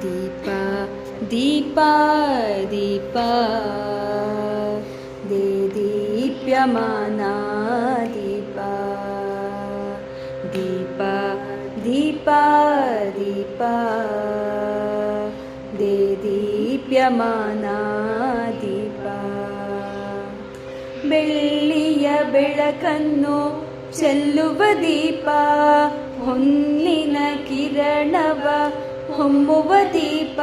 Deepa Deepa Deepa they ದೀಪ್ಯಮಾನ Deepa Deepa Deepa Deepa they ದೀಪ್ಯಮಾನ ದೀಪ ಬೆಳ್ಳಿಯ ಬೆಳಕನ್ನು ಚೆಲ್ಲುವ ದೀಪ ಹೊನ್ನಿನ ಕಿರಣವ ಹೊಮ್ಮುವ ದೀಪ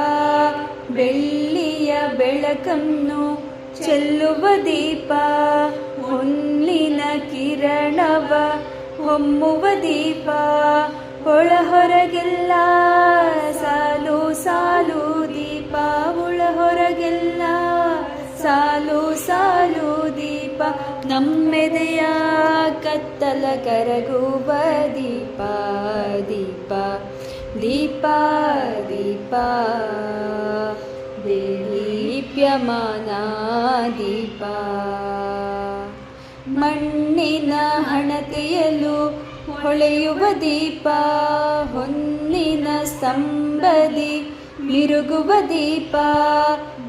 ಬೆಳ್ಳಿಯ ಬೆಳಕನ್ನು ಚೆಲ್ಲುವ ದೀಪ ಹೊನ್ನಿನ ಕಿರಣವ ಹೊಮ್ಮುವ ದೀಪ ಒಳ ಹೊರಗೆಲ್ಲ ಸಾಲು ಸಾಲು ದೀಪ ಒಳ ಹೊರಗೆಲ್ಲ ಸಾಲು ಸಾಲು ದೀಪ ನಮ್ಮೆದೆಯ ಕತ್ತಲ ಕರಗುವ ದೀಪ ದೀಪ ದೀಪ ದೀಪ ದೀಪ್ಯಮಾನ ದೀಪ ಮಣ್ಣಿನ ಹಣತೆಯಲು ಹೊಳೆಯುವ ದೀಪ ಹೊನ್ನಿನ ಸ್ತಂಭದಿ ಮಿರುಗುವ ದೀಪ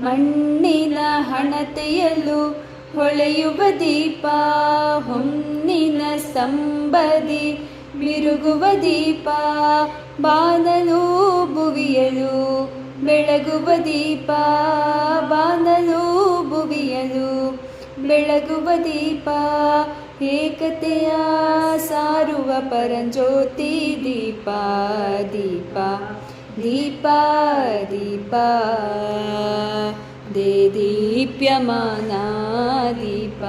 ಮಣ್ಣಿನ ಹಣತೆಯಲು ಹೊಳೆಯುವ ದೀಪ ಹೊನ್ನಿನ ಸ್ತಂಭದಿ ಮಿರುಗುವ ದೀಪ ಬಾನಲು ಭುವಿಯಲು ಬೆಳಗುವ ದೀಪ ಬಾನಲು ಭುವಿಯಲು ಬೆಳಗುವ ದೀಪ ಏಕತೆಯ ಸಾರುವ ಪರಂಜ್ಯೋತಿ ದೀಪ ದೀಪ ದೀಪ ದೀಪ ದೇ ದೀಪ್ಯಮಾನ ದೀಪ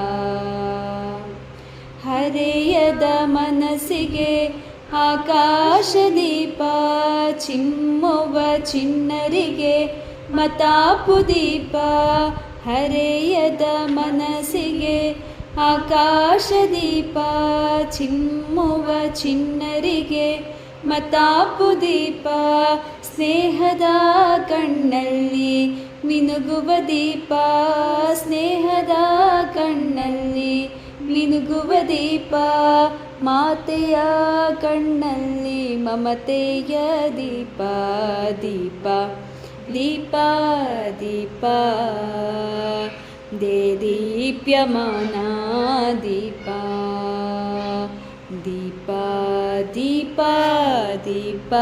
ಹರೆಯದ ಮನಸ್ಸಿಗೆ ಆಕಾಶ ದೀಪ ಚಿಮ್ಮುವ ಚಿಣ್ಣರಿಗೆ ಮತಾಪು ದೀಪ ಹರೆಯದ ಮನಸ್ಸಿಗೆ ಆಕಾಶ ದೀಪ ಚಿಮ್ಮುವ ಚಿಣ್ಣರಿಗೆ ಮತಾಪು ದೀಪ ಸ್ನೇಹದ ಕಣ್ಣಲ್ಲಿ ಮಿನುಗುವ ದೀಪ ಸ್ನೇಹದ ಕಣ್ಣಲ್ಲಿ ಮಿನುಗುವ ದೀಪ ಮಾತೆಯ ಕಣ್ಣಲ್ಲಿ ಮಮತೆಯ ದೀಪ ದೀಪ ದೀಪ ದೀಪ they ದೀಪ್ಯಮಾನ Deepa Deepa Deepa Deepa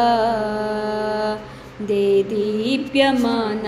they ದೀಪ್ಯಮಾನ